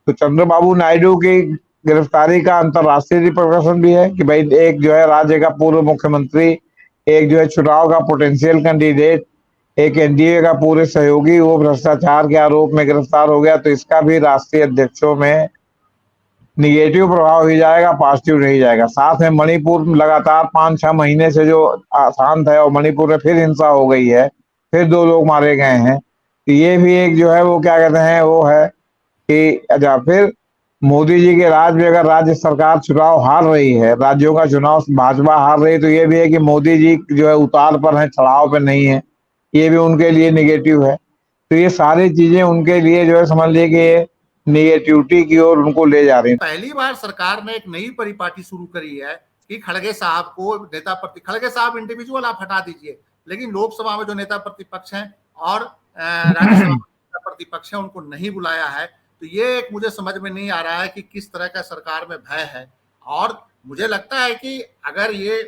तो चंद्रबाबू नायडू की गिरफ्तारी का अंतर्राष्ट्रीय रिpercussion भी है कि भाई एक जो है राज्य का पूर्व मुख्यमंत्री, एक जो है चुनाव का पोटेंशियल कैंडिडेट, एक एनडीए का पूरे सहयोगी वो भ्रष्टाचार के आरोप में गिरफ्तार हो गया, तो इसका भी राष्ट्रीय अध्यक्षों में निगेटिव प्रभाव ही जाएगा, पॉजिटिव नहीं जाएगा। साथ में मणिपुर में लगातार 5-6 महीने से जो अशांत है और मणिपुर में फिर हिंसा हो गई है, फिर 2 लोग मारे गए हैं, तो ये भी एक जो है वो क्या कहते हैं वो है कि अच्छा फिर मोदी जी के राज में अगर राज्य सरकार चुनाव हार रही है, राज्यों का चुनाव भाजपा हार रही है, तो ये भी है कि मोदी जी जो है उतार पर है, चढ़ाव पे नहीं है, ये भी उनके लिए निगेटिव है। तो ये सारी चीजें उनके लिए जो है समझ लीजिए कि ये निगेटिविटी की ओर उनको ले जा रही है। पहली बार सरकार ने एक नई परिपाटी शुरू करी है कि खड़गे साहब को नेता खड़गे साहब इंडिविजुअल आप हटा दीजिए, लेकिन लोकसभा में जो नेता प्रतिपक्ष हैं और राज्यसभा में नेता प्रतिपक्ष हैं उनको नहीं बुलाया है। तो ये एक मुझे समझ में नहीं आ रहा है कि किस तरह का सरकार में भय है। और मुझे लगता है कि अगर ये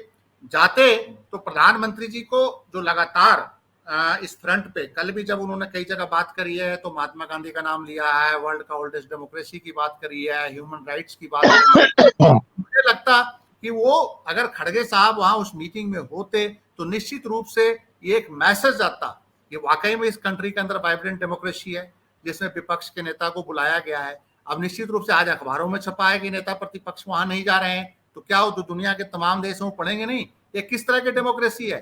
जाते तो प्रधानमंत्री जी को जो लगातार इस फ्रंट पे कल भी जब उन्होंने कई जगह बात करी है तो महात्मा गांधी का नाम लिया है, वर्ल्ड का ओल्डेस्ट डेमोक्रेसी की बात करी है, ह्यूमन राइट्स की बात करी है, मुझे लगता कि वो अगर खड़गे साहब वहां उस मीटिंग में होते तो निश्चित रूप से ये एक मैसेज आता कि वाकई में इस कंट्री के अंदर वाइब्रेंट डेमोक्रेसी है जिसमें विपक्ष के नेता को बुलाया गया है। अब निश्चित रूप से आज अखबारों में छपा है कि नेता प्रतिपक्ष वहां नहीं जा रहे हैं, तो क्या वो दुनिया के तमाम देशों में पढ़ेंगे नहीं ये किस तरह की डेमोक्रेसी है।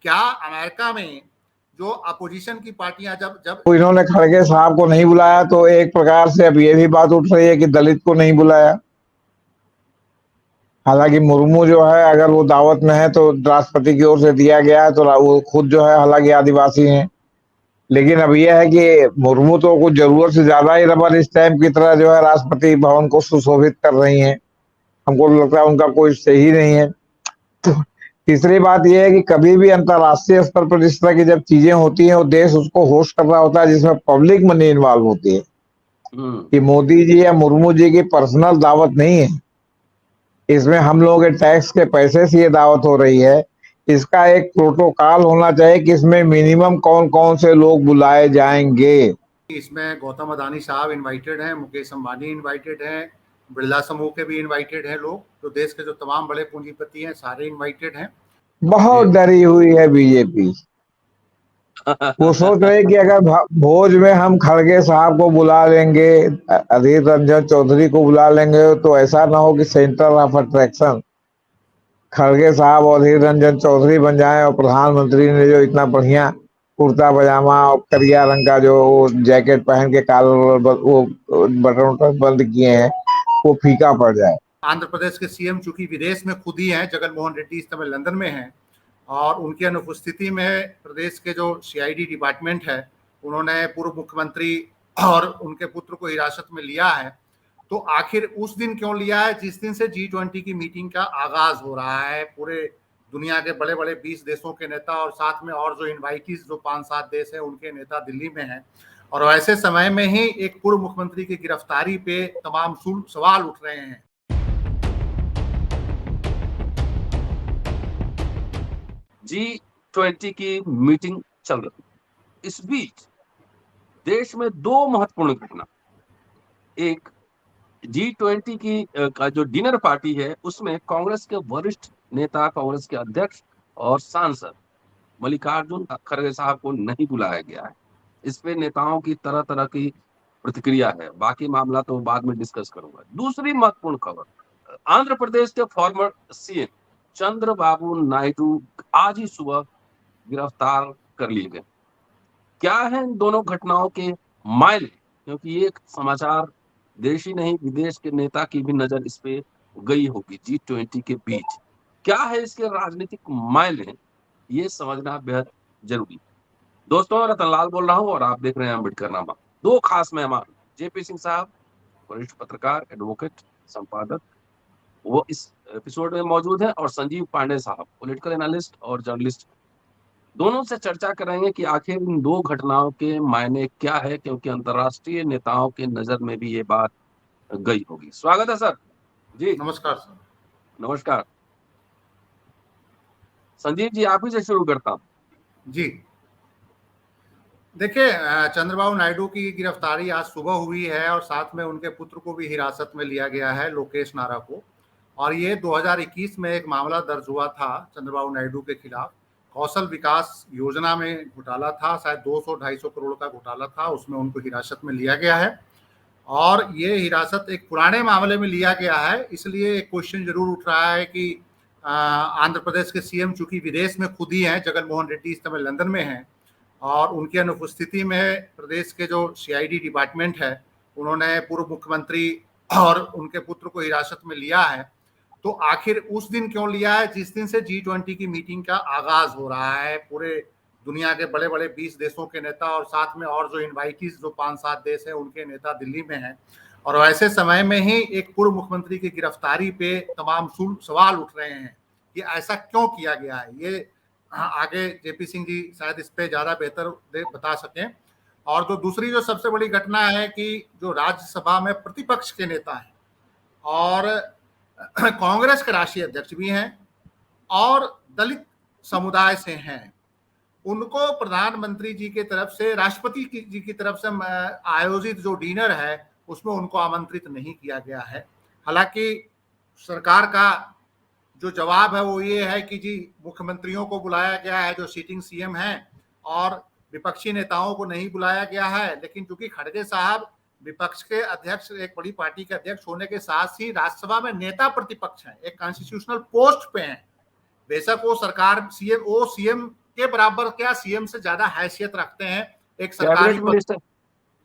क्या अमेरिका में जो अपोजिशन की पार्टियां जब इन्होंने खड़गे साहब को नहीं बुलाया तो एक प्रकार से अब ये भी बात उठ रही है कि दलित को नहीं बुलाया। हालांकि मुर्मू जो है अगर वो दावत में है तो राष्ट्रपति की ओर से दिया गया है, तो वो खुद जो है हालांकि आदिवासी हैं, लेकिन अब यह है कि मुर्मू तो कुछ जरूरत से ज्यादा ही रबर स्टैंप की तरह जो है राष्ट्रपति भवन को सुशोभित कर रही हैं। हमको लगता है उनका कोई सही नहीं है। तो तीसरी बात यह है कि कभी भी अंतर्राष्ट्रीय स्तर पर इस तरह की जब चीजें होती हैं, वो देश उसको होस्ट कर रहा होता है जिसमें पब्लिक मनी इन्वॉल्व होती है, कि मोदी जी या मुर्मू जी की पर्सनल दावत नहीं है, इसमें हम लोगों के टैक्स के पैसे से ये दावत हो रही है। इसका एक प्रोटोकॉल होना चाहिए कि इसमें मिनिमम कौन कौन से लोग बुलाए जाएंगे। इसमें गौतम अदानी साहब इनवाइटेड हैं, मुकेश अंबानी इनवाइटेड हैं, बिरला समूह के भी इनवाइटेड हैं लोग, तो देश के जो तमाम बड़े पूंजीपति हैं सारे इनवाइटेड हैं। बहुत डरी हुई है बीजेपी। वो सोच रहे कि अगर भोज में हम खड़गे साहब को बुला लेंगे, अधीर रंजन चौधरी को बुला लेंगे, तो ऐसा ना हो कि सेंटर ऑफ अट्रैक्शन खड़गे साहब और अधीर रंजन चौधरी बन जाए और प्रधानमंत्री ने जो इतना बढ़िया कुर्ता पजामा और करिया रंग का जो वो जैकेट पहन के कॉलर वो बटन बंद किए हैं वो फीका पड़ जाए। आंध्र प्रदेश के सीएम चूंकि विदेश में खुद ही हैं, जगन मोहन रेड्डी इस समय लंदन में हैं और उनकी अनुपस्थिति में प्रदेश के जो सीआईडी डिपार्टमेंट है उन्होंने पूर्व मुख्यमंत्री और उनके पुत्र को हिरासत में लिया है। तो आखिर उस दिन क्यों लिया है जिस दिन से G20 की मीटिंग का आगाज हो रहा है। पूरे दुनिया के बड़े बड़े 20 देशों के नेता और साथ में और जो इनवाइटीज जो 5-7 देश हैं उनके नेता दिल्ली में हैं, और वैसे समय में ही एक पूर्व मुख्यमंत्री की गिरफ्तारी पे तमाम सवाल उठ रहे हैं। G20 की मीटिंग चल रही, इस बीच देश में 2 महत्वपूर्ण घटना, एक G20 की का जो डिनर पार्टी है उसमें कांग्रेस के वरिष्ठ नेता, कांग्रेस के अध्यक्ष और सांसद मल्लिकार्जुन खड़गे साहब को नहीं बुलाया गया है। इस पे नेताओं की तरह तरह की प्रतिक्रिया है, बाकी मामला तो बाद में डिस्कस करूंगा। दूसरी महत्वपूर्ण खबर, आंध्र प्रदेश के फॉर्मर सीएम चंद्रबाबू नायडू आज ही सुबह गिरफ्तार कर लिए गए। क्या है इन दोनों घटनाओं के मायने, क्योंकि ये समाचार देश ही नहीं विदेश के नेता की भी नजर इस पे गई होगी। G20 के बीच क्या है इसके राजनीतिक मायने, ये समझना बेहद जरूरी। दोस्तों, रतनलाल बोल रहा हूं और आप देख रहे हैं अम्बेडकर नामा। 2 खास मेहमान, जेपी सिंह साहब वरिष्ठ पत्रकार, एडवोकेट, संपादक, वो इस एपिसोड में मौजूद है, और संजीव पांडे साहब पॉलिटिकल एनालिस्ट और जर्नलिस्ट। दोनों से चर्चा करेंगे कि आखिर इन 2 घटनाओं के मायने क्या है, क्योंकि अंतर्राष्ट्रीय नेताओं के नजर में भी ये बात गई होगी। स्वागत है सर जी। नमस्कार सर। नमस्कार संजीव जी, आप ही से शुरू करता हूँ। जी, देखिए, चंद्रबाबू नायडू की गिरफ्तारी आज सुबह हुई है और साथ में उनके पुत्र को भी हिरासत में लिया गया है, लोकेश नारा को। और ये 2021 में एक मामला दर्ज हुआ था चंद्रबाबू नायडू के खिलाफ। कौशल विकास योजना में घोटाला था, शायद 200-250 करोड़ का घोटाला था, उसमें उनको हिरासत में लिया गया है। और ये हिरासत एक पुराने मामले में लिया गया है, इसलिए एक क्वेश्चन जरूर उठ रहा है कि आंध्र प्रदेश के सीएम चूंकि विदेश में खुद ही हैं, जगन मोहन रेड्डी इस समय लंदन में हैं, और उनकी अनुपस्थिति में प्रदेश के जो सीआईडी डिपार्टमेंट है उन्होंने पूर्व मुख्यमंत्री और उनके पुत्र को हिरासत में लिया है। तो आखिर उस दिन क्यों लिया है जिस दिन से G20 की मीटिंग का आगाज हो रहा है। पूरे दुनिया के बड़े बड़े 20 देशों के नेता और साथ में और जो इनवाइटीज जो 5-7 देश हैं उनके नेता दिल्ली में हैं, और वैसे समय में ही एक पूर्व मुख्यमंत्री की गिरफ्तारी पे तमाम सवाल उठ रहे हैं कि ऐसा क्यों किया गया है। ये आगे जेपी सिंह जी शायद इस पे ज्यादा बेहतर बता सकें। और जो दूसरी जो सबसे बड़ी घटना है कि जो राज्यसभा में प्रतिपक्ष के नेता हैं और कांग्रेस के राष्ट्रीय अध्यक्ष भी हैं और दलित समुदाय से हैं, उनको प्रधानमंत्री जी की तरफ से, राष्ट्रपति जी की तरफ से आयोजित जो डिनर है उसमें उनको आमंत्रित नहीं किया गया है। हालांकि सरकार का जो जवाब है वो ये है कि जी मुख्यमंत्रियों को बुलाया गया है जो सिटिंग सीएम हैं, और विपक्षी नेताओं को नहीं बुलाया गया है। लेकिन चूंकि खड़गे साहब विपक्ष के अध्यक्ष, एक बड़ी पार्टी के अध्यक्ष होने के साथ ही राज्यसभा में नेता प्रतिपक्ष हैं, एक कॉन्स्टिट्यूशनल पोस्ट पे हैं। बेशक वो सरकार सीएम के बराबर क्या सीएम से ज्यादा हैसियत रखते हैं, एक सरकारी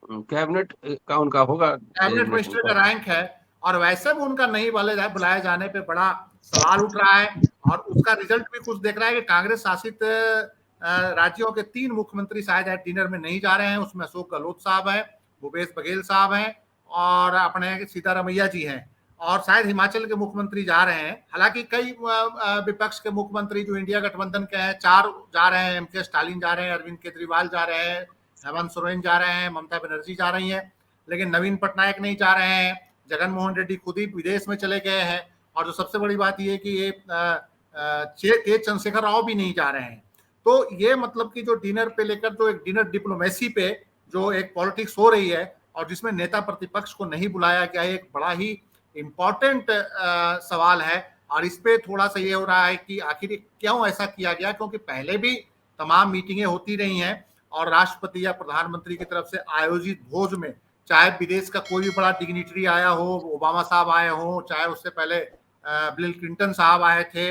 कैबिनेट का उनका होगा, कैबिनेट मिनिस्टर का रैंक है, और वैसे भी उनका नहीं बुलाए जाने पे बड़ा सवाल उठ रहा है। और उसका रिजल्ट भी कुछ देख रहा है कि कांग्रेस शासित राज्यों के 3 मुख्यमंत्री शायद डिनर में नहीं जा रहे हैं। उसमें अशोक गहलोत साहब हैं, भूपेश बघेल साहब हैं और अपने सीतारमैया जी हैं, और शायद हिमाचल के मुख्यमंत्री जा रहे हैं। हालांकि कई विपक्ष के मुख्यमंत्री जो इंडिया गठबंधन के हैं 4 जा रहे हैं, एमके स्टालिन जा रहे हैं, अरविंद केजरीवाल जा रहे हैं, हेमंत सोरेन जा रहे हैं, ममता बनर्जी जा रही हैं, लेकिन नवीन पटनायक नहीं जा रहे हैं। जगन मोहन रेड्डी खुद ही विदेश में चले गए हैं, और जो सबसे बड़ी बात यह है कि ये के चंद्रशेखर राव भी नहीं जा रहे हैं। तो ये मतलब कि जो डिनर पे लेकर जो एक डिनर डिप्लोमेसी पे जो एक पॉलिटिक्स हो रही है और जिसमें नेता प्रतिपक्ष को नहीं बुलाया गया है, एक बड़ा ही इम्पोर्टेंट सवाल है। और इस पे थोड़ा सा ये हो रहा है कि आखिर क्यों ऐसा किया गया, क्योंकि पहले भी तमाम मीटिंगें होती रही हैं और राष्ट्रपति या प्रधानमंत्री की तरफ से आयोजित भोज में चाहे विदेश का कोई भी बड़ा डिग्निटरी आया हो, ओबामा साहब आए हो, चाहे उससे पहले बिल क्लिंटन साहब आए थे,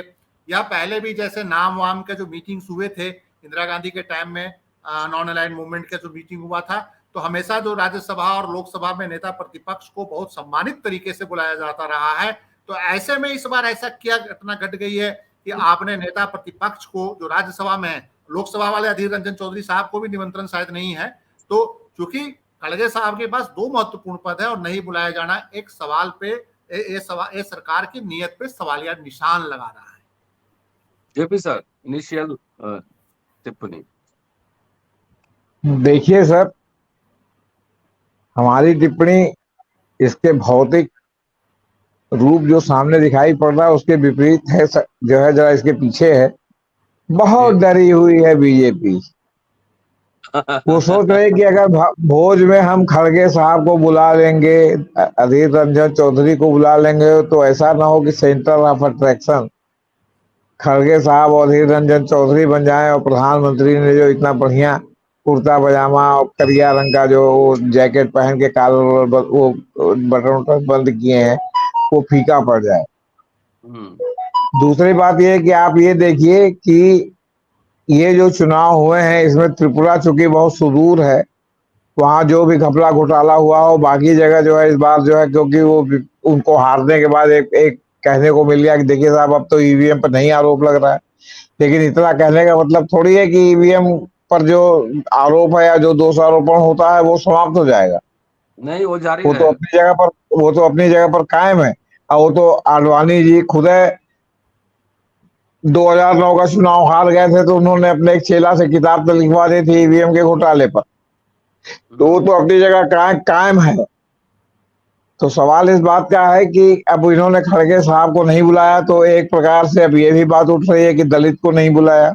या पहले भी जैसे नाम वाम के जो मीटिंग्स हुए थे इंदिरा गांधी के टाइम में, नॉन अलाइंड मूवमेंट का जो मीटिंग हुआ था, तो हमेशा जो राज्यसभा और लोकसभा में नेता प्रतिपक्ष को बहुत सम्मानित तरीके से बुलाया जाता रहा है। तो ऐसे में इस बार ऐसा क्या घटना घट गई है कि आपने नेता प्रतिपक्ष को जो राज्यसभा में है, लोकसभा वाले अधीर रंजन चौधरी साहब को भी निमंत्रण शायद नहीं है, तो चूंकि खड़गे साहब के पास 2 महत्वपूर्ण पद है और नहीं बुलाया जाना एक सवाल पे ये सरकार की नीयत पे सवालिया निशान लगा रहा है। जेपी सर, इनिशियल टिप्पणी। देखिए सर, हमारी टिप्पणी इसके भौतिक रूप जो सामने दिखाई पड़ रहा है उसके विपरीत है, जो है जरा इसके पीछे है। बहुत डरी हुई है बीजेपी। वो सोच रहे कि अगर भोज में हम खड़गे साहब को बुला लेंगे, अधीर रंजन चौधरी को बुला लेंगे, तो ऐसा ना हो कि सेंटर ऑफ अट्रैक्शन खड़गे साहब और अधीर रंजन चौधरी बन जाए और प्रधानमंत्री ने जो इतना बढ़िया कुर्ता पजामा और करिया रंग का जो जैकेट पहन के कॉलर वो बटन बंद किए हैं वो फीका पड़ जाए। दूसरी बात यह है कि आप ये देखिए कि ये जो चुनाव हुए हैं इसमें त्रिपुरा चूंकि बहुत सुदूर है, वहां जो भी घपला घोटाला हुआ हो, बाकी जगह जो है इस बार जो है, क्योंकि वो उनको हारने के बाद एक कहने को मिल गया कि देखिए साहब अब तो ईवीएम पर नहीं आरोप लग रहा है। लेकिन इतना कहने का मतलब थोड़ी है कि ईवीएम पर जो आरोप है या जो दोषारोपण होता है वो समाप्त हो जाएगा। नहीं, वो जारी वो तो अपनी जगह पर कायम है। और वो तो आडवाणी जी खुद 2009 का चुनाव हार गए थे तो उन्होंने अपने एक चेला से किताब तो लिखवा दी थी ईवीएम के घोटाले पर, तो वो तो अपनी जगह कायम है। तो सवाल इस बात का है कि अब इन्होंने खड़गे साहब को नहीं बुलाया, तो एक प्रकार से अब ये भी बात उठ रही है कि दलित को नहीं बुलाया।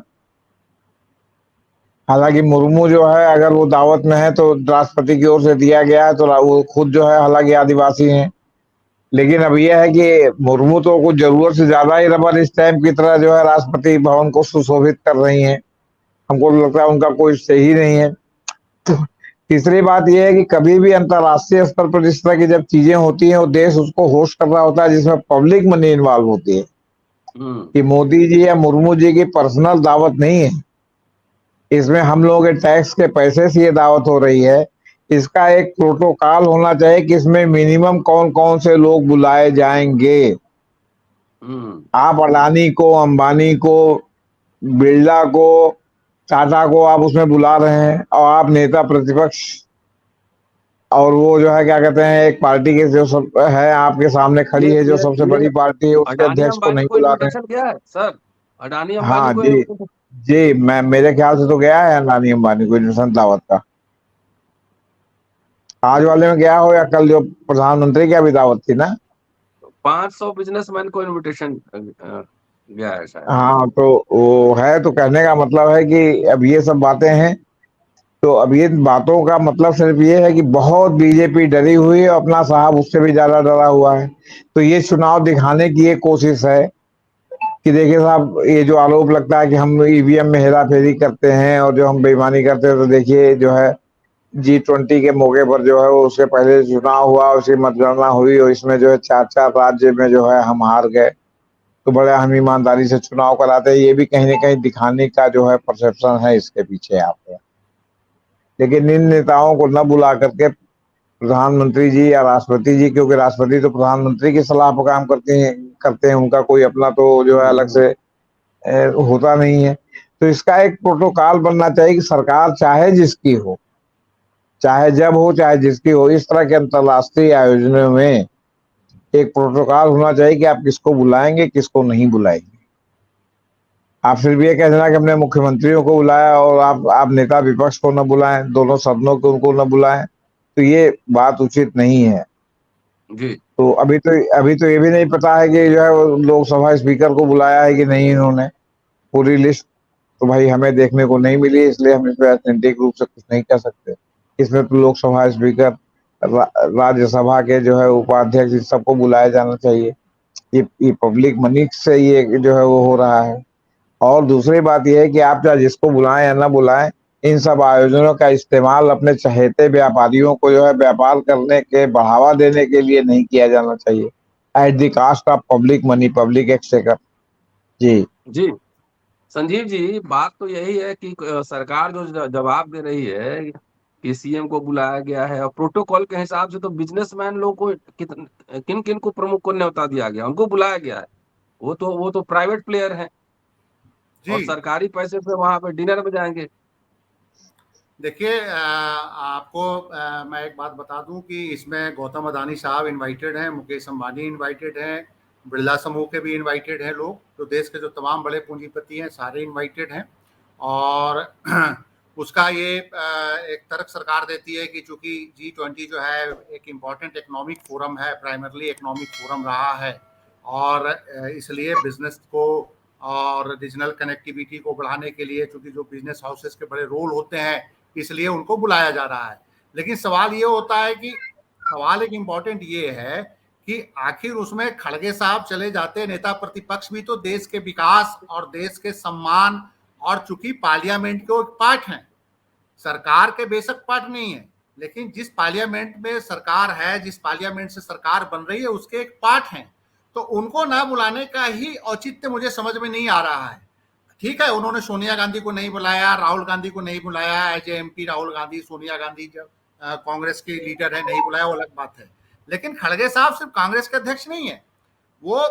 हालांकि मुर्मू जो है अगर वो दावत में है तो राष्ट्रपति की ओर से दिया गया है, तो वो खुद जो है हालांकि आदिवासी हैं। लेकिन अब यह है कि मुर्मू तो कुछ जरूरत से ज्यादा ही रबर स्टैंप की तरह जो है राष्ट्रपति भवन को सुशोभित कर रही हैं। हमको लगता है उनका कोई सही नहीं है। तो तीसरी बात यह है कि कभी भी अंतर्राष्ट्रीय स्तर पर इस तरह की जब चीजें होती हैं, वो देश उसको होस्ट कर रहा होता है जिसमें पब्लिक मनी इन्वॉल्व होती है, कि मोदी जी या मुर्मू जी की पर्सनल दावत नहीं है, इसमें हम लोगों के टैक्स के पैसे से ये दावत हो रही है। इसका एक प्रोटोकॉल होना चाहिए कि इसमें मिनिमम कौन कौन से लोग बुलाए जाएंगे। आप अडानी को, अंबानी को, बिरला को, टाटा को आप उसमें बुला रहे हैं, और आप नेता प्रतिपक्ष और वो जो है क्या कहते हैं एक पार्टी के जो सब है आपके सामने खड़ी है, जो सबसे बड़ी पार्टी है, उसके अडानी अध्यक्ष को अंबानी नहीं को बुला रहे हैं। इनविटेशन गया है सर? अडानी अंबानी हाँ को जी, जी मैं मेरे ख्याल से तो गया है अडानी अंबानी को इन्विटेशन दावत का। आज वाले में गया हो या कल जो प्रधानमंत्री की अभी दावत थी ना। 500 बिजनेसमैन को इनविटेशन गया है शायद। हाँ तो वो है, तो कहने का मतलब है कि अब ये सब बातें हैं, तो अब ये बातों का मतलब सिर्फ ये है कि बहुत बीजेपी डरी हुई है, अपना साहब उससे भी ज्यादा डरा हुआ है। तो ये चुनाव दिखाने की एक कोशिश है कि देखिए साहब, ये जो आरोप लगता है कि हम ईवीएम में हेरा फेरी करते हैं और जो हम बेईमानी करते हैं, तो देखिए जो है G20 के मौके पर जो है वो उसके पहले चुनाव हुआ, उसकी मतगणना हुई और इसमें जो है 4-4 राज्य में जो है हम हार गए। तो बड़े हम ईमानदारी से चुनाव कराते हैं, ये भी कहीं ना कहीं दिखाने का जो है परसेप्शन है इसके पीछे आपको। लेकिन इन नेताओं को न बुला करके प्रधानमंत्री जी या राष्ट्रपति जी, क्योंकि राष्ट्रपति तो प्रधानमंत्री की सलाह पर काम करते हैं, उनका कोई अपना तो जो है अलग से होता नहीं है। तो इसका एक प्रोटोकॉल बनना चाहिए कि सरकार चाहे जिसकी हो, चाहे जब हो, चाहे जिसकी हो, इस तरह के अंतर्राष्ट्रीय आयोजनों में एक प्रोटोकॉल होना चाहिए कि आप किसको बुलाएंगे, किसको नहीं बुलाएंगे। आप सिर्फ ये कह देना कि हमने मुख्यमंत्रियों को बुलाया और आप नेता विपक्ष को न बुलाएं, दोनों सदनों को उनको न बुलाएं, तो ये बात उचित नहीं है। जी तो अभी तो ये भी नहीं पता है कि जो है वो लोकसभा स्पीकर को बुलाया है कि नहीं इन्होंने। पूरी लिस्ट तो भाई हमें देखने को नहीं मिली, इसलिए हम इस पर ऑथेंटिक रूप से कुछ नहीं कह सकते। इसमें तो लोकसभा स्पीकर, राज्यसभा के जो है उपाध्यक्ष, इन सबको बुलाया जाना चाहिए। ये पब्लिक मनी से ये जो है वो हो रहा है। और दूसरी बात यह है कि आप चाहे जिसको बुलाएं या ना बुलाएं, इन सब आयोजनों का इस्तेमाल अपने चहेते व्यापारियों को जो है व्यापार करने के बढ़ावा देने के लिए नहीं किया जाना चाहिए, at the cost of public money, public exchequer. जी जी संजीव जी, बात तो यही है कि सरकार जो जवाब दे रही है कि सीएम को बुलाया गया है, और प्रोटोकॉल के हिसाब से तो बिजनेसमैन लोग को किन किन को प्रमुख को न्योता दिया गया, उनको बुलाया गया है। वो तो प्राइवेट प्लेयर है और जी सरकारी पैसे से वहां पे डिनर में जाएंगे। देखिए, आपको मैं एक बात बता दूं कि इसमें गौतम अदानी साहब इनवाइटेड हैं, मुकेश अंबानी इनवाइटेड हैं, बिरला समूह के भी इनवाइटेड हैं लोग, तो देश के जो तमाम बड़े पूंजीपति हैं सारे इनवाइटेड हैं। और उसका ये एक तर्क सरकार देती है कि चूंकि G20 जो है एक इम्पॉर्टेंट इकोनॉमिक फोरम है, प्राइमरली इकोनॉमिक फोरम रहा है, और इसलिए बिजनेस को और रीजनल कनेक्टिविटी को बढ़ाने के लिए, चूंकि जो बिजनेस हाउसेस के बड़े रोल होते हैं, इसलिए उनको बुलाया जा रहा है। लेकिन सवाल ये होता है कि सवाल एक इम्पॉर्टेंट ये है कि आखिर उसमें खड़गे साहब चले जाते, नेता प्रतिपक्ष भी तो देश के विकास और देश के सम्मान और चूंकि पार्लियामेंट के एक पार्ट हैं, सरकार के बेशक पार्ट नहीं है, लेकिन जिस पार्लियामेंट में सरकार है, जिस पार्लियामेंट से सरकार बन रही है, उसके एक पार्ट हैं। तो उनको ना बुलाने का ही औचित्य मुझे समझ में नहीं आ रहा है। ठीक है, उन्होंने सोनिया गांधी को नहीं बुलाया, राहुल गांधी को नहीं बुलाया, as a MP Rahul Gandhi, Sonia Gandhi जब कांग्रेस के लीडर है, नहीं बुलाया, वो अलग बात है। लेकिन खड़गे साहब सिर्फ कांग्रेस के अध्यक्ष नहीं है, वो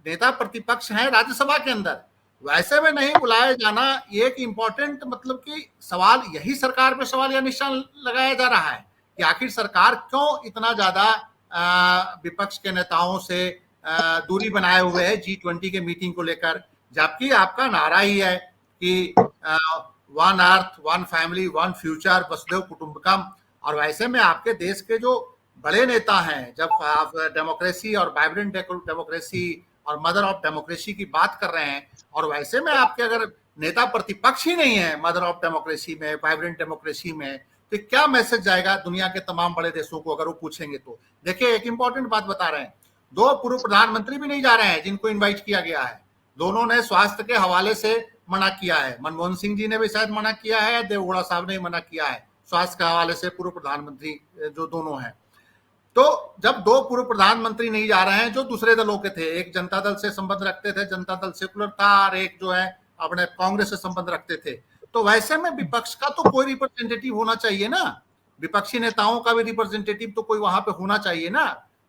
नेता प्रतिपक्ष हैं राज्यसभा के अंदर। वैसे में नहीं बुलाया जाना ये एक इम्पोर्टेंट, मतलब कि सवाल यही सरकार पे सवाल या निशान लगाया जा रहा है कि आखिर सरकार क्यों इतना ज्यादा विपक्ष के नेताओं से दूरी बनाए हुए है G20 के मीटिंग को लेकर, जबकि आपका नारा ही है कि one earth, one family, one future, वसुधैव कुटुंबकम। और वैसे में आपके देश के जो बड़े नेता हैं, जब आप डेमोक्रेसी और वाइब्रेंट डेमोक्रेसी और मदर ऑफ डेमोक्रेसी की बात कर रहे हैं, और वैसे में आपके अगर नेता प्रतिपक्ष ही नहीं है मदर ऑफ डेमोक्रेसी में, वाइब्रेंट डेमोक्रेसी में, तो क्या मैसेज जाएगा दुनिया के तमाम बड़े देशों को अगर वो पूछेंगे तो? देखिए, एक इंपॉर्टेंट बात बता रहे हैं, 2 पूर्व प्रधानमंत्री भी नहीं जा रहे हैं जिनको इनवाइट किया गया है। दोनों ने स्वास्थ्य के हवाले से मना किया है। मनमोहन सिंह जी ने भी शायद मना किया है, देवगौड़ा साहब ने मना किया है स्वास्थ्य के हवाले से, पूर्व प्रधानमंत्री जो दोनों हैं। तो जब 2 पूर्व प्रधानमंत्री नहीं जा रहे हैं जो दूसरे दलों के थे, एक जनता दल से संबंध रखते थे, जनता दल सेकुलर था, और एक जो है अपने कांग्रेस से संबंध रखते थे, तो वैसे में विपक्ष का तो कोई रिप्रेजेंटेटिव होना चाहिए ना, विपक्षी नेताओं का भी रिप्रेजेंटेटिव तो कोई वहां पे होना चाहिए ना।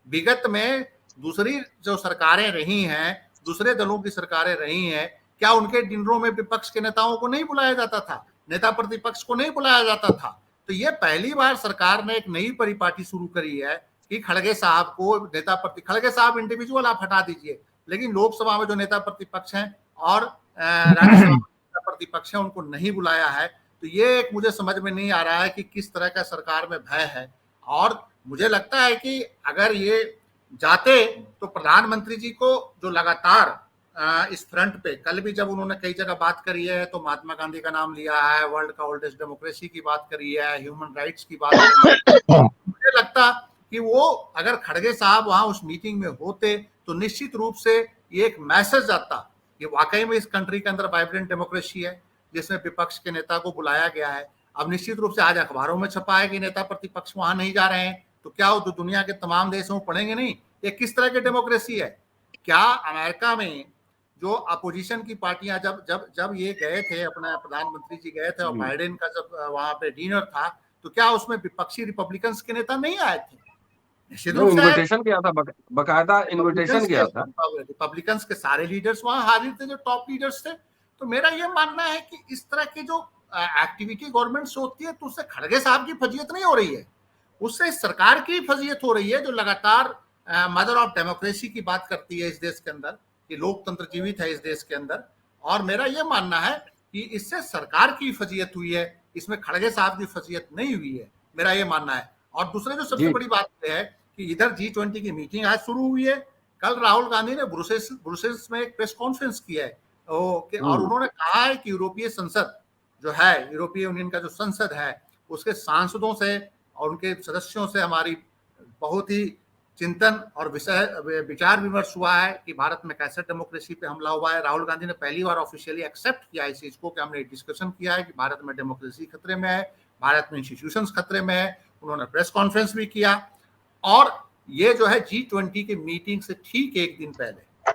विगत में दूसरी जो सरकारें रही हैं, दूसरे दलों की सरकारें रही हैं, क्या उनके डिनरों में विपक्ष के नेताओं को नहीं बुलाया जाता था, नेता प्रतिपक्ष को नहीं बुलाया जाता था? तो ये पहली बार सरकार ने एक नई परिपाटी शुरू करी है कि खड़गे साहब को खड़गे साहब इंडिविजुअल आप हटा दीजिए, लेकिन लोकसभा में जो नेता प्रतिपक्ष हैं और राज्यसभा में नेता प्रतिपक्ष हैं उनको नहीं बुलाया है। तो ये एक मुझे समझ में नहीं आ रहा है कि किस तरह का सरकार में भय है। और मुझे लगता है कि अगर ये जाते तो प्रधानमंत्री जी को जो लगातार इस फ्रंट पे, कल भी जब उन्होंने कई जगह बात करी है तो महात्मा गांधी का नाम लिया है, वर्ल्ड का ओल्डेस्ट डेमोक्रेसी की बात करी है, ह्यूमन राइट्स की बात करी है, मुझे लगता कि वो अगर खड़गे साहब वहां उस मीटिंग में होते तो निश्चित रूप से ये एक मैसेज आता कि वाकई में इस कंट्री के अंदर वाइब्रेंट डेमोक्रेसी है जिसमें विपक्ष के नेता को बुलाया गया है। अब निश्चित रूप से आज अखबारों में छपा है कि नेता प्रतिपक्ष वहां नहीं जा रहे हैं, तो क्या वो दुनिया के तमाम देशों में पढ़ेंगे नहीं ये किस तरह की डेमोक्रेसी है? क्या अमेरिका में जो अपोजिशन की पार्टियां जब जब जब ये गए थे, अपना प्रधानमंत्री जी गए थे और बाइडेन का जब वहां पे डिनर था, तो क्या उसमें विपक्षी रिपब्लिकन्स के नेता नहीं आए थे? निश्चित रूप से इन्विटेशन किया था, बकायदा इन्विटेशन किया था। रिपब्लिकन्स के सारे लीडर्स वहां हाजिर थे जो टॉप लीडर्स थे। तो मेरा ये मानना है कि इस तरह की जो एक्टिविटी गवर्नमेंट से होती है तो उससे खड़गे साहब की फजीयत नहीं हो रही है, उससे सरकार की फजीयत हो रही है जो लगातार मदर ऑफ डेमोक्रेसी की बात करती है इस देश के अंदर, कि लोकतंत्र जीवित है इस देश के अंदर। और मेरा ये मानना है कि इससे सरकार की फजीयत हुई है, इसमें खड़गे साहब की फजीयत नहीं हुई है, मेरा ये मानना है। और दूसरे जो सबसे बड़ी बात है कि इधर G20 की मीटिंग आज शुरू हुई है, कल राहुल गांधी ने ब्रुसेल्स में एक प्रेस कॉन्फ्रेंस किया है और उन्होंने कहा है कि यूरोपीय संसद जो है, यूरोपीय यूनियन का जो संसद है, उसके सांसदों से और उनके सदस्यों से हमारी बहुत ही चिंतन और विचार विमर्श हुआ है कि भारत में कैसे डेमोक्रेसी पे हमला हुआ है। राहुल गांधी ने पहली बार ऑफिशियली एक्सेप्ट किया इस चीज को कि हमने डिस्कशन किया है कि भारत में डेमोक्रेसी खतरे में है, भारत में इंस्टीट्यूशंस खतरे में है। उन्होंने प्रेस कॉन्फ्रेंस भी किया और ये जो है G20 की मीटिंग से ठीक एक दिन पहले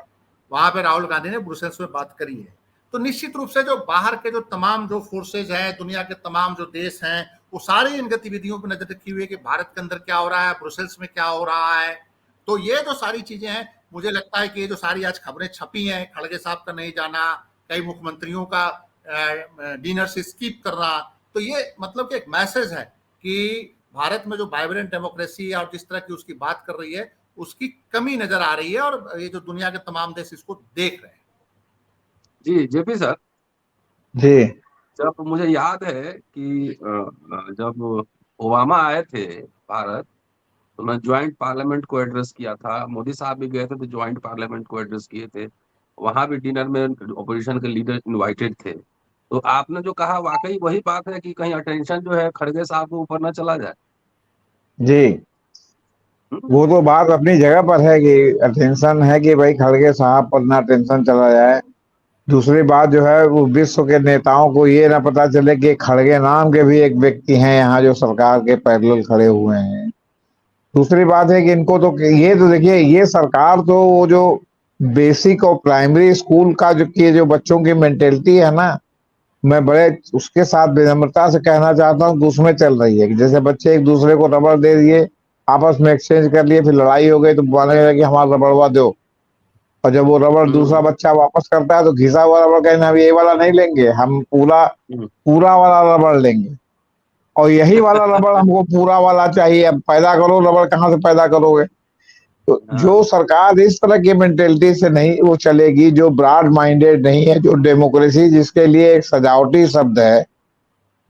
वहां पे राहुल गांधी ने ब्रुसेल्स में बात करी है। तो निश्चित रूप से जो बाहर के जो तमाम जो फोर्सेज हैं, दुनिया के तमाम जो देश हैं, वो सारी इन गतिविधियों पर नजर रखी हुई है कि भारत के अंदर क्या हो रहा है, ब्रुसेल्स में क्या हो रहा है। तो ये जो सारी चीजें हैं, मुझे लगता है कि ये जो सारी आज खबरें छपी हैं, खड़गे साहब का नहीं जाना, कई मुख्यमंत्रियों का डिनर से स्किप करना, तो ये मतलब कि एक मैसेज है कि भारत में जो वाइब्रेंट डेमोक्रेसी है और जिस तरह की उसकी बात कर रही है, उसकी कमी नजर आ रही है और ये जो दुनिया के तमाम देश इसको देख रहे हैं। जी जेपी सर जी, जब मुझे याद है कि जब ओबामा आए थे भारत, तो उन्होंने ज्वाइंट पार्लियामेंट को एड्रेस किया था। मोदी साहब भी गए थे तो ज्वाइंट पार्लियामेंट को एड्रेस किए थे। वहां भी डिनर में ऑपोजिशन के लीडर इनवाइटेड थे। तो आपने जो कहा वाकई वही बात है कि कहीं अटेंशन जो है खड़गे साहब के ऊपर न चला जाए। जी, वो तो बात अपनी जगह पर है कि अटेंशन है कि भाई खड़गे साहब पर ना टेंशन चला जाए। दूसरी बात जो है वो विश्व के नेताओं को ये ना पता चले कि खड़गे नाम के भी एक व्यक्ति हैं यहाँ जो सरकार के पैरेलल खड़े हुए हैं। दूसरी बात है कि इनको तो ये तो देखिए, ये सरकार तो वो जो बेसिक और प्राइमरी स्कूल का जो बच्चों की मेंटेलिटी है ना, मैं बड़े उसके साथ विनम्रता से कहना चाहता हूँ कि उसमें चल रही है कि जैसे बच्चे एक दूसरे को रबड़ दे दिए, आपस में एक्सचेंज कर लिए, फिर लड़ाई हो गई तो बोलने लगे कि हमारा रबड़वा दो, और जब वो रबड़ दूसरा बच्चा वापस करता है तो घिसा हुआ रबड़ कहना हम ये वाला नहीं लेंगे, हम पूरा वाला रबड़ लेंगे, और यही वाला रबड़ हमको पूरा वाला चाहिए। अब पैदा करो रबड़, कहाँ से पैदा करोगे? तो जो सरकार इस तरह की मेंटेलिटी से नहीं वो चलेगी, जो ब्रॉड माइंडेड नहीं है, जो डेमोक्रेसी जिसके लिए एक सजावटी शब्द है,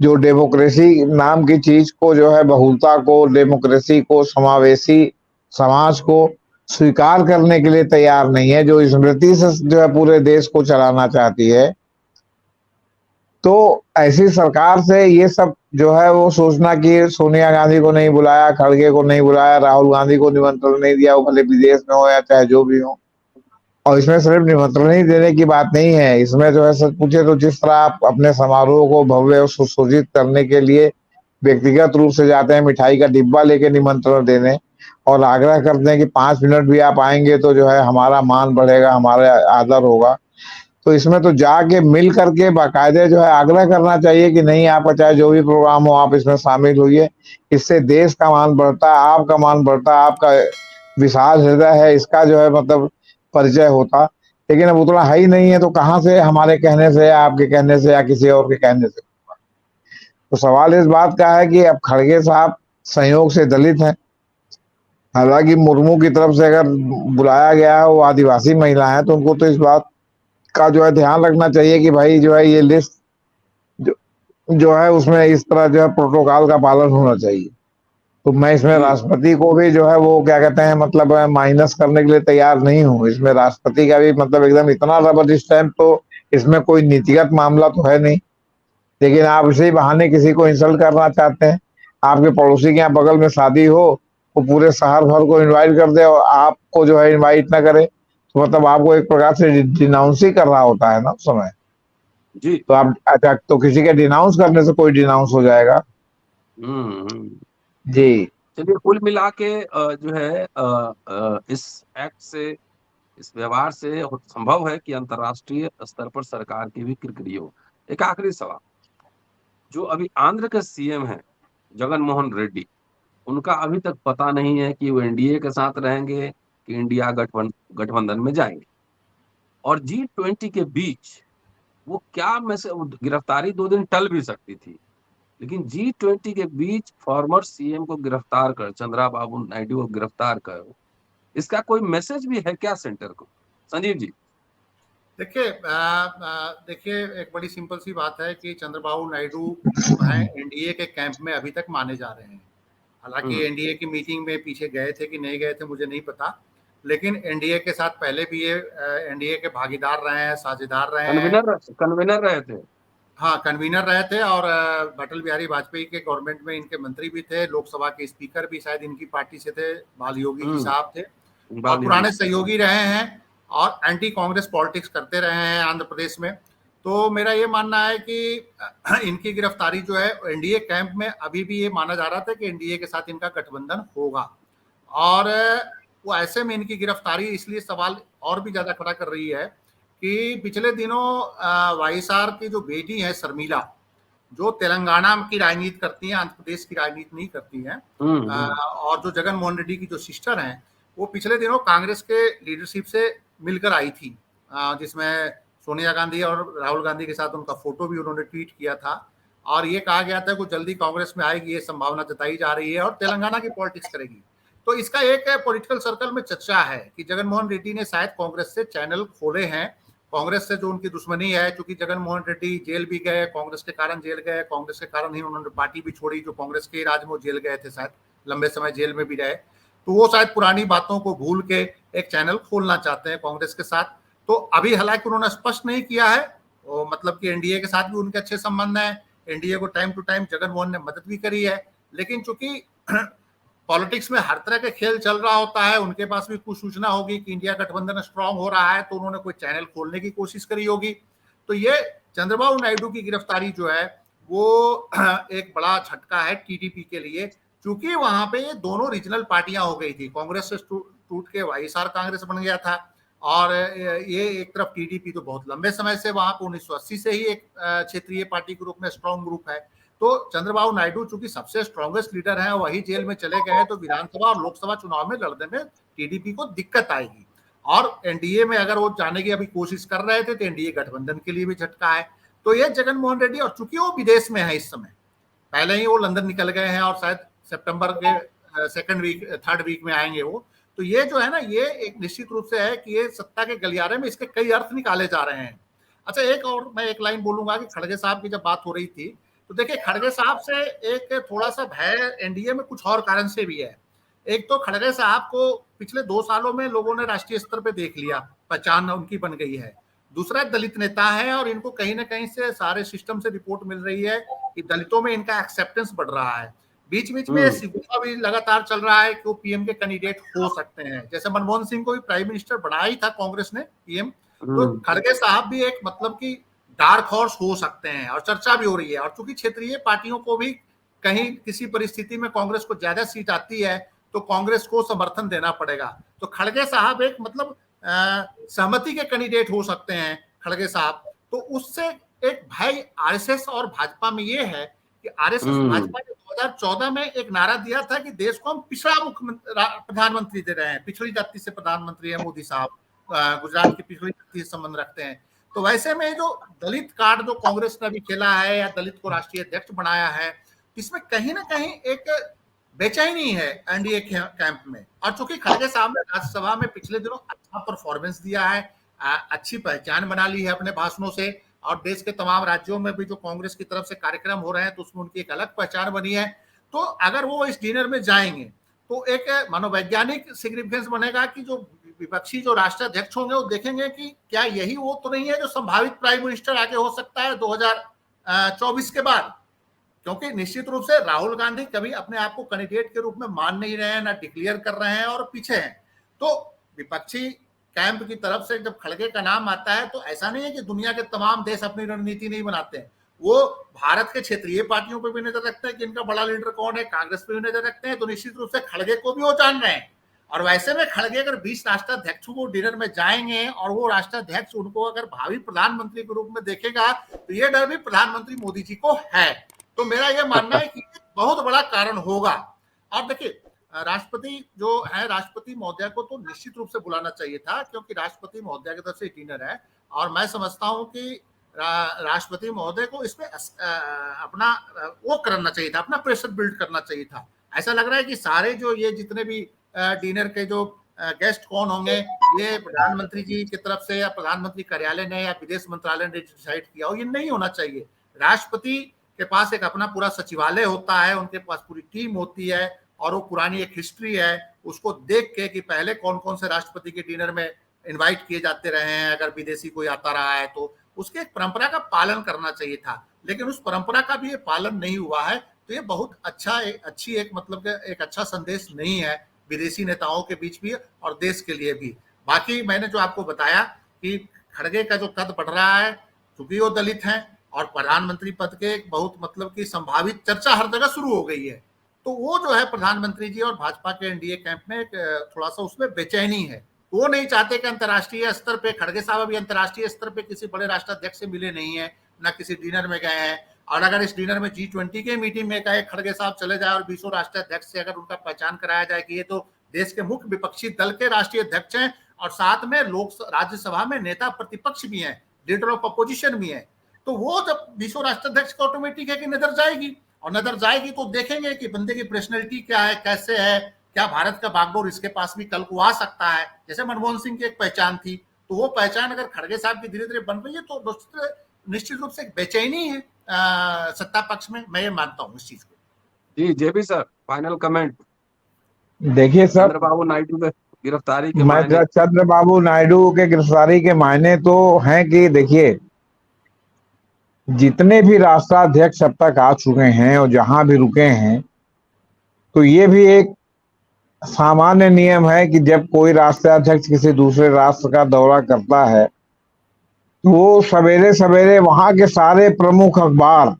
जो डेमोक्रेसी नाम की चीज को जो है बहुलता को, डेमोक्रेसी को, समावेशी समाज को स्वीकार करने के लिए तैयार नहीं है, जो स्मृति से जो है पूरे देश को चलाना चाहती है, तो ऐसी सरकार से ये सब जो है वो सोचना कि सोनिया गांधी को नहीं बुलाया, खड़गे को नहीं बुलाया, राहुल गांधी को निमंत्रण नहीं दिया, वो भले विदेश में हो या चाहे जो भी हो। और इसमें सिर्फ निमंत्रण ही देने की बात नहीं है, इसमें जो है सच पूछे तो जिस तरह आप अपने समारोह को भव्य और सुशोभित करने के लिए व्यक्तिगत रूप से जाते हैं मिठाई का डिब्बा लेके निमंत्रण देने और आग्रह करते हैं कि 5 मिनट भी आप आएंगे तो जो है हमारा मान बढ़ेगा, हमारा आदर होगा, तो इसमें तो जाके मिल करके बाकायदे जो है आग्रह करना चाहिए कि नहीं, आपका चाहे जो भी प्रोग्राम हो आप इसमें शामिल होइए। इससे देश का मान बढ़ता है, आपका मान बढ़ता है, आपका विशाल हृदय है इसका जो है मतलब परिचय होता। लेकिन अब उतना है ही नहीं है, तो कहाँ से हमारे कहने से या आपके कहने से या किसी और के कहने से। तो सवाल इस बात का है कि अब खड़गे साहब संयोग से दलित हैं, हालांकि मुर्मू की तरफ से अगर बुलाया गया है वो आदिवासी महिला है, तो उनको तो इस बात का जो है ध्यान रखना चाहिए कि भाई जो है ये लिस्ट जो, जो है उसमें इस तरह जो है प्रोटोकॉल का पालन होना चाहिए। तो मैं इसमें जी राष्ट्रपति को भी जो है वो क्या कहते हैं मतलब माइनस करने के लिए तैयार नहीं हूँ। इसमें राष्ट्रपति का भी मतलब एकदम इतना रबर स्टैंप, तो इसमें कोई नीतिगत मामला तो है नहीं, लेकिन आप इसी बहाने किसी को इंसल्ट करना चाहते हैं। आपके पड़ोसी के यहाँ बगल में शादी हो, वो पूरे शहर भर को इनवाइट कर दे और आपको जो है इनवाइट ना करे, तो मतलब आपको एक प्रकार से डिनाउंस ही कर रहा होता है ना उस समय। जी तो आप अच्छा, तो किसी के डिनाउंस करने से कोई डिनाउंस हो जाएगा? हम्म। जी चलिए, कुल मिला के जो है इस एक्ट से, इस व्यवहार से संभव है कि अंतर्राष्ट्रीय स्तर पर सरकार की भी किरकिरी हो। एक आखिरी सवाल, जो अभी आंध्र के सीएम हैं जगन मोहन रेड्डी, उनका अभी तक पता नहीं है कि वो एनडीए के साथ रहेंगे कि इंडिया गठबंधन में जाएंगे। और G20 के बीच वो क्या मैसेज, गिरफ्तारी 2 दिन टल भी सकती थी, लेकिन G20 के बीच फॉर्मर सीएम को गिरफ्तार कर, चंद्राबाबू नायडू को गिरफ्तार कर, इसका कोई मैसेज भी है क्या सेंटर को? संजीव जी। देखिए एक बड़ी सिंपल सी बात है कि चंद्रबाबू नायडू जो हैं एनडीए के कैंप में अभी तक माने जा रहे हैं। हालांकि एनडीए की मीटिंग में पीछे गए थे कि नहीं गए थे मुझे नहीं पता, लेकिन एनडीए के साथ पहले भी ये एनडीए के भागीदार रहे हैं, साझेदार रहे हैं। कन्वीनर रहे थे। हाँ, कन्वीनर रहे थे और अटल बिहारी वाजपेयी के गवर्नमेंट में इनके मंत्री भी थे, लोकसभा के स्पीकर भी शायद इनकी पार्टी से थे, बाल योगी जी साहब थे और पुराने सहयोगी रहे हैं और एंटी कांग्रेस पॉलिटिक्स करते रहे हैं आंध्र प्रदेश में। तो मेरा ये मानना है कि इनकी गिरफ्तारी जो है एनडीए कैंप में अभी भी ये माना जा रहा था कि एनडीए के साथ इनका गठबंधन होगा और वो ऐसे में इनकी गिरफ्तारी इसलिए सवाल और भी ज्यादा खड़ा कर रही है कि पिछले दिनों वाईएसआर की जो बेटी है शर्मिला, जो तेलंगाना की राजनीति करती हैं, आंध्र प्रदेश की राजनीति नहीं करती हैं, और जो जगन मोहन रेड्डी की जो सिस्टर हैं, वो पिछले दिनों कांग्रेस के लीडरशिप से मिलकर आई थी, जिसमें सोनिया गांधी और राहुल गांधी के साथ उनका फोटो भी उन्होंने ट्वीट किया था और ये कहा गया था कि जल्दी कांग्रेस में आएगी, ये संभावना जताई जा रही है और तेलंगाना की पॉलिटिक्स करेगी। तो इसका एक पॉलिटिकल सर्कल में चर्चा है कि जगन मोहन रेड्डी ने शायद कांग्रेस से चैनल खोले हैं, कांग्रेस से जो उनकी दुश्मनी है, क्योंकि जगन मोहन रेड्डी जेल भी गए, कांग्रेस के कारण जेल गए, कांग्रेस के कारण ही उन्होंने पार्टी भी छोड़ी, जो कांग्रेस के राज में जेल गए थे, शायद लंबे समय जेल में भी रहे, तो वो शायद पुरानी बातों को भूल के एक चैनल खोलना चाहते हैं कांग्रेस के साथ। तो अभी हालांकि उन्होंने स्पष्ट नहीं किया है, मतलब कि एनडीए के साथ भी उनके अच्छे संबंध हैं, एनडीए को time to time Jagan Mohan ने मदद भी करी है, लेकिन चूंकि पॉलिटिक्स में हर तरह के खेल चल रहा होता है, उनके पास भी कुछ सूचना होगी कि इंडिया गठबंधन स्ट्रांग हो रहा है, तो उन्होंने कोई चैनल खोलने की कोशिश करी होगी। तो ये चंद्रबाबू नायडू की गिरफ्तारी जो है वो एक बड़ा झटका है टीडीपी के लिए, क्योंकि वहां पे ये दोनों रीजनल पार्टियां हो गई थी, कांग्रेस से टूट के वाईएसआर कांग्रेस बन गया था और ये एक तरफ टीडीपी तो बहुत लंबे समय से वहां पर 1980 से ही एक क्षेत्रीय पार्टी के रूप में स्ट्रॉन्ग ग्रुप है। तो चंद्रबाबू नायडू चूंकि सबसे स्ट्रॉन्गेस्ट लीडर हैं, वही जेल में चले गए हैं, तो विधानसभा और लोकसभा चुनाव में लड़ने में टीडीपी को दिक्कत आएगी और एनडीए में अगर वो जाने की अभी कोशिश कर रहे थे तो एनडीए गठबंधन के लिए भी झटका है। तो ये जगन मोहन रेड्डी, और चूंकि वो विदेश में है इस समय, पहले ही वो लंदन निकल गए हैं और शायद सितंबर के थर्ड वीक में आएंगे वो, तो ये जो है ना, ये एक निश्चित रूप से है कि ये सत्ता के गलियारे में इसके कई अर्थ निकाले जा रहे हैं। अच्छा, एक और मैं एक लाइन बोलूंगा कि खड़गे साहब की जब बात हो रही थी, तो देखिए खड़गे साहब से एक थोड़ा सा भय एनडीए में कुछ और कारण से भी है। एक तो खड़गे साहब को पिछले 2 सालों में लोगों ने राष्ट्रीय स्तर पे देख लिया, पहचान उनकी बन गई है। दूसरा दलित नेता है और इनको कहीं ना कहीं से सारे सिस्टम से रिपोर्ट मिल रही है कि दलितों में इनका एक्सेप्टेंस बढ़ रहा है। बीच बीच में सिगुफा भी लगातार चल रहा है कि वो पीएम के कैंडिडेट हो सकते हैं। जैसे मनमोहन सिंह को भी प्राइम मिनिस्टर बनाया ही था कांग्रेस ने पीएम, तो खड़गे साहब भी एक मतलब की डार्क हॉर्स हो सकते हैं और चर्चा भी हो रही है। और चूंकि क्षेत्रीय पार्टियों को भी कहीं किसी परिस्थिति में कांग्रेस को ज्यादा सीट आती है तो कांग्रेस को समर्थन देना पड़ेगा। तो खड़गे साहब एक मतलब सहमति के कैंडिडेट हो सकते हैं खड़गे साहब। तो उससे एक भय आरएसएस और भाजपा में ये है कि आरएसएस भाजपा ने 2014 में एक नारा दिया था कि देश को हम पिछड़ा प्रधानमंत्री दे रहे हैं, पिछड़ी जाति से प्रधानमंत्री है मोदी साहब, गुजरात की पिछड़ी जाति से संबंध रखते हैं। तो वैसे में जो दलित कार्ड जो कांग्रेस ने अभी खेला है या दलित को राष्ट्रीय अध्यक्ष बनाया है, इसमें कहीं ना कहीं एक बेचैनी है एनडीए कैंप में। और चूंकि खड़गे साहब ने राज्यसभा में पिछले दिनों अच्छा परफॉर्मेंस दिया है, अच्छी पहचान बना ली है अपने भाषणों से, और देश के तमाम राज्यों में भी जो कांग्रेस की तरफ से कार्यक्रम हो रहे हैं तो उसमें उनकी एक अलग पहचान बनी है। तो अगर वो इस डिनर में जाएंगे तो एक मनोवैज्ञानिक सिग्निफिकेंस बनेगा कि जो विपक्षी जो राष्ट्राध्यक्ष होंगे वो देखेंगे कि क्या यही वो तो नहीं है जो संभावित प्राइम मिनिस्टर आगे हो सकता है 2024 के बाद। क्योंकि निश्चित रूप से राहुल गांधी कभी अपने आप को कैंडिडेट के रूप में मान नहीं रहे हैं, ना डिक्लेयर कर रहे हैं और पीछे हैं। तो विपक्षी कैंप की तरफ से जब खड़गे का नाम आता है तो ऐसा नहीं है कि दुनिया के तमाम देश अपनी रणनीति नहीं बनाते हैं, वो भारत के क्षेत्रीय पार्टियों पर भी नजर रखते हैं कि इनका बड़ा लीडर कौन है, कांग्रेस पे भी नजर रखते हैं। तो निश्चित रूप से खड़गे को भी वो जान रहे हैं। और वैसे में खड़गे अगर 20 राष्ट्राध्यक्षों को डिनर में जाएंगे और वो राष्ट्राध्यक्ष उनको अगर भावी प्रधानमंत्री के रूप में देखेगा तो ये डर भी प्रधानमंत्री मोदी जी को है। तो मेरा यह मानना है कि बहुत बड़ा कारण होगा। और देखिए राष्ट्रपति जो है, राष्ट्रपति महोदय को तो निश्चित रूप से बुलाना चाहिए था, क्योंकि राष्ट्रपति महोदय की तरफ से डिनर है। और मैं समझता हूं कि राष्ट्रपति महोदय को इसमें अपना वो करना चाहिए था, अपना प्रेशर बिल्ड करना चाहिए था। ऐसा लग रहा है कि सारे जो ये जितने भी डिनर के जो गेस्ट कौन होंगे, ये प्रधानमंत्री जी की तरफ से या प्रधानमंत्री कार्यालय ने या विदेश मंत्रालय ने डिसाइड किया हो, ये नहीं होना चाहिए। राष्ट्रपति के पास एक अपना पूरा सचिवालय होता है, उनके पास पूरी टीम होती है और वो पुरानी एक हिस्ट्री है, उसको देख के कि पहले कौन कौन से राष्ट्रपति के डिनर में इनवाइट किए जाते रहे हैं, अगर विदेशी कोई आता रहा है तो उसके एक परंपरा का पालन करना चाहिए था। लेकिन उस परंपरा का भी ये पालन नहीं हुआ है। तो ये बहुत अच्छी एक मतलब एक अच्छा संदेश नहीं है विदेशी नेताओं के बीच भी और देश के लिए भी। बाकी मैंने जो आपको बताया कि खड़गे का जो कद बढ़ रहा है, चूंकि वो दलित हैं और प्रधानमंत्री पद के बहुत मतलब की संभावित चर्चा हर जगह शुरू हो गई है, तो वो जो है प्रधानमंत्री जी और भाजपा के एनडीए कैंप में एक थोड़ा सा उसमें बेचैनी है। वो नहीं चाहते कि अंतर्राष्ट्रीय स्तर पे, खड़गे साहब अभी अंतर्राष्ट्रीय स्तर पे किसी बड़े राष्ट्राध्यक्ष से मिले नहीं है, ना किसी डिनर में गए हैं। और अगर इस डिनर में G20 के मीटिंग में कहे खड़गे साहब चले जाए और 20 राष्ट्राध्यक्ष से अगर उनका पहचान कराया जाए कि ये तो देश के मुख्य विपक्षी दल के राष्ट्रीय अध्यक्ष हैं और साथ में राज्यसभा में नेता प्रतिपक्ष भी हैं, लीडर ऑफ अपोजिशन भी हैं, तो वो जब 20 राष्ट्राध्यक्ष को ऑटोमेटिक है कि नजर जाएगी, और नजर जाएगी तो देखेंगे कि बंदे की पर्सनैलिटी क्या है, कैसे है, क्या भारत का बागडोर इसके पास भी कल को आ सकता है। जैसे मनमोहन सिंह की एक पहचान थी, तो वो पहचान अगर खड़गे साहब की धीरे धीरे बन रही है तो निश्चित रूप से एक बेचैनी है सत्ता पक्ष में, मैं ये मानता हूँ इस चीज को। जी जेपी सर, फाइनल कमेंट। देखिए सर, चंद्रबाबू नायडू के गिरफ्तारी के मायने, चंद्रबाबू नायडू के गिरफ्तारी के मायने तो हैं कि देखिए जितने भी राष्ट्राध्यक्ष अब तक आ चुके हैं और जहां भी रुके हैं, तो ये भी एक सामान्य नियम है कि जब कोई राष्ट्राध्यक्ष किसी दूसरे राष्ट्र का दौरा करता है तो वो सवेरे सवेरे वहां के सारे प्रमुख अखबार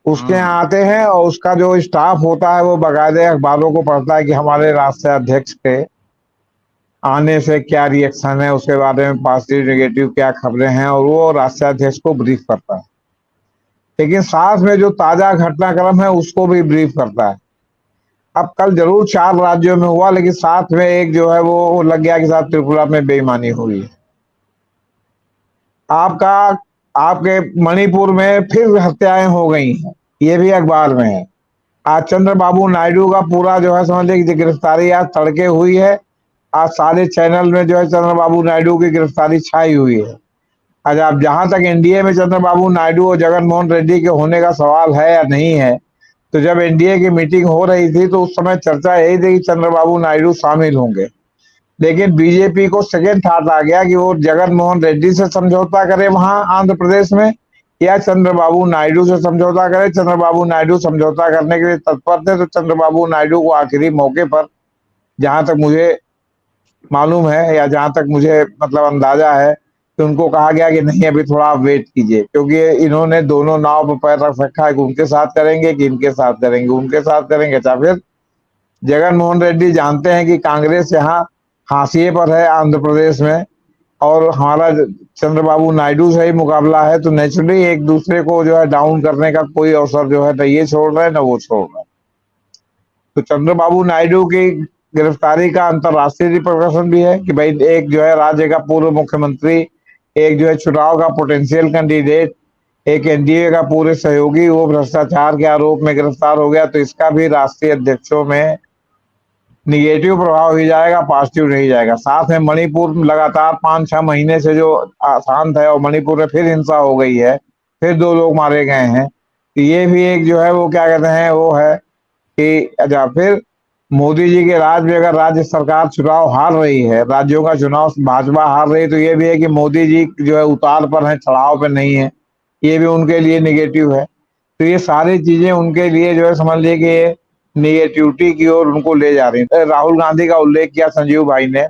उसके यहाँ आते हैं और उसका जो स्टाफ होता है वो बाकायदे अखबारों को पढ़ता है कि हमारे राष्ट्राध्यक्ष के आने से क्या रिएक्शन है, उसके बारे में पॉजिटिव नेगेटिव क्या खबरें हैं, और वो राष्ट्राध्यक्ष को ब्रीफ करता है। लेकिन साथ में जो ताजा घटनाक्रम है उसको भी ब्रीफ करता है। अब कल जरूर 4 राज्यों में हुआ, लेकिन साथ में एक जो है वो लग गया कि साथ त्रिपुरा में बेईमानी हुई है। आपके मणिपुर में फिर हत्याएं हो गई हैं, ये भी अखबार में है। आज चंद्रबाबू नायडू का पूरा जो है समझ लीजिए गिरफ्तारी आज तड़के हुई है। आज सारे चैनल में जो है चंद्रबाबू नायडू की गिरफ्तारी छाई हुई है। आज आप जहां तक एनडीए में चंद्रबाबू नायडू और जगनमोहन रेड्डी के होने का सवाल है या नहीं है, तो जब एनडीए की मीटिंग हो रही थी तो उस समय चर्चा यही थी कि चंद्रबाबू नायडू शामिल होंगे। लेकिन बीजेपी को सेकेंड थॉट आ गया कि वो जगन मोहन रेड्डी से समझौता करे वहां आंध्र प्रदेश में, या चंद्रबाबू नायडू से समझौता करे। चंद्रबाबू नायडू समझौता करने के लिए तत्पर थे, तो चंद्रबाबू नायडू को आखिरी मौके पर, जहां तक मुझे मालूम है या जहां तक मुझे मतलब अंदाजा है, तो उनको कहा गया कि नहीं, अभी थोड़ा आप वेट कीजिए, क्योंकि इन्होंने दोनों नाव पर पैर रख रखा है कि उनके साथ करेंगे कि इनके साथ करेंगे, उनके साथ करेंगे। या फिर जगन मोहन रेड्डी जानते हैं कि कांग्रेस यहाँ हाशिए पर है आंध्र प्रदेश में, और हमारा चंद्रबाबू नायडू से ही मुकाबला है, तो नेचुरली एक दूसरे को जो है डाउन करने का कोई अवसर जो है न ये छोड़ रहे हैं न वो छोड़ रहे हैं। तो चंद्रबाबू नायडू की गिरफ्तारी का अंतर्राष्ट्रीय रिपरकशन भी है कि भाई एक जो है राज्य का पूर्व मुख्यमंत्री, एक जो है चुनाव का पोटेंशियल कैंडिडेट, एक एनडीए का पूरे सहयोगी, वो भ्रष्टाचार के आरोप में गिरफ्तार हो गया, तो इसका भी राष्ट्रीय अध्यक्षों में निगेटिव प्रभाव ही जाएगा, पॉजिटिव नहीं जाएगा। साथ में मणिपुर में लगातार 5-6 महीने से जो अशांत है, और मणिपुर में फिर हिंसा हो गई है, फिर 2 लोग मारे गए हैं, तो ये भी एक जो है वो क्या कहते हैं वो है कि अच्छा, फिर मोदी जी के राज में अगर राज्य सरकार चुनाव हार रही है, राज्यों का चुनाव भाजपा हार रही है, तो ये भी है कि मोदी जी जो है उतार पर है, चढ़ाव पे नहीं है, ये भी उनके लिए निगेटिव है। तो ये सारी चीजें उनके लिए जो है समझ लीजिए कि ये निगेटिविटी की ओर उनको ले जा रही है। राहुल गांधी का उल्लेख किया संजीव भाई ने,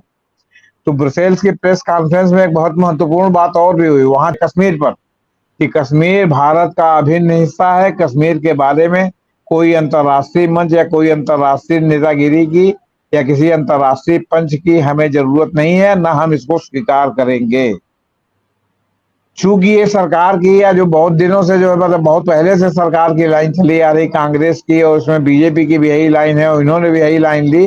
तो ब्रसेल्स की प्रेस कॉन्फ्रेंस में एक बहुत महत्वपूर्ण बात और भी हुई वहां कश्मीर पर, कि कश्मीर भारत का अभिन्न हिस्सा है। कश्मीर के बारे में कोई अंतर्राष्ट्रीय मंच या कोई अंतर्राष्ट्रीय नेतागिरी की या किसी अंतर्राष्ट्रीय पंच की हमें जरूरत नहीं है, ना हम इसको स्वीकार करेंगे। चूंकि ये सरकार की, या जो बहुत दिनों से जो है मतलब बहुत पहले से सरकार की लाइन चली आ रही कांग्रेस की, और उसमें बीजेपी की भी यही लाइन है और इन्होंने भी यही लाइन ली,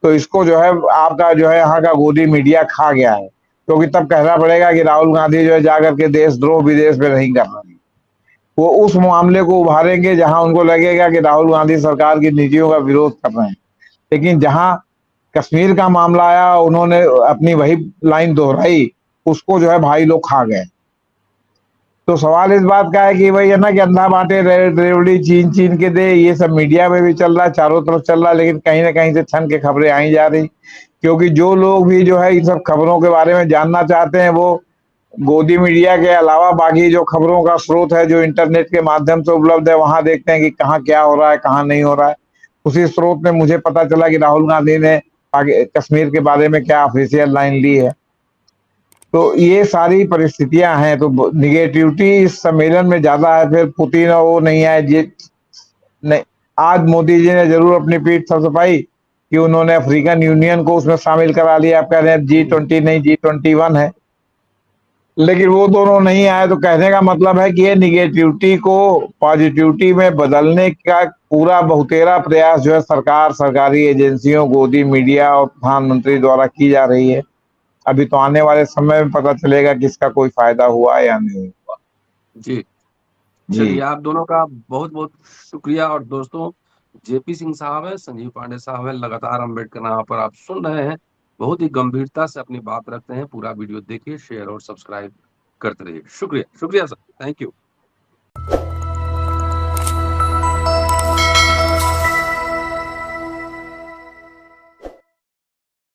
तो इसको जो है आपका जो है यहाँ का गोदी मीडिया खा गया है, क्योंकि तब कहना पड़ेगा कि राहुल गांधी जो है जाकर के देशद्रोह विदेश में नहीं कर रहे, वो उस मामले को उभारेंगे जहां उनको लगेगा कि राहुल गांधी सरकार की नीतियों का विरोध कर रहे हैं। लेकिन जहां कश्मीर का मामला आया, उन्होंने अपनी वही लाइन दोहराई, उसको जो है भाई लोग खा गए। तो सवाल इस बात का है कि भाई है ना कि अंधा बांटे रेवड़ी चीन चीन के दे, ये सब मीडिया में भी चल रहा है, चारों तरफ चल रहा है, लेकिन कहीं ना कहीं से छन के खबरें आई जा रही, क्योंकि जो लोग भी जो है इन सब खबरों के बारे में जानना चाहते हैं, वो गोदी मीडिया के अलावा बाकी जो खबरों का स्रोत है जो इंटरनेट के माध्यम से उपलब्ध है, वहां देखते हैं कि कहाँ क्या हो रहा है, कहाँ नहीं हो रहा है। उसी स्रोत में मुझे पता चला कि राहुल गांधी ने आगे कश्मीर के बारे में क्या ऑफिशियल लाइन ली है। तो ये सारी परिस्थितियां हैं, तो निगेटिविटी इस सम्मेलन में ज्यादा है। फिर पुतिन और वो नहीं आए, ये नहीं, आज मोदी जी ने जरूर अपनी पीठ थपथपाई कि उन्होंने अफ्रीकन यूनियन को उसमें शामिल करा लिया। आप कह रहे हैं G20 नहीं, G21 है, लेकिन वो दोनों नहीं आए, तो कहने का मतलब है कि ये निगेटिविटी को पॉजिटिविटी में बदलने का पूरा बहुतेरा प्रयास जो है सरकार, सरकारी एजेंसियों, गोदी मीडिया और प्रधानमंत्री द्वारा की जा रही है। अभी तो आने वाले समय में पता चलेगा कि इसका कोई फायदा हुआ या नहीं हुआ। जी जी चलिए, आप दोनों का बहुत बहुत शुक्रिया। और दोस्तों, जेपी सिंह साहब है, संजीव पांडे साहब है, लगातार अम्बेडकर नाम पर आप सुन रहे हैं, बहुत ही गंभीरता से अपनी बात रखते हैं। पूरा वीडियो देखिए, शेयर और सब्सक्राइब करते रहिए। शुक्रिया, शुक्रिया सर, थैंक यू।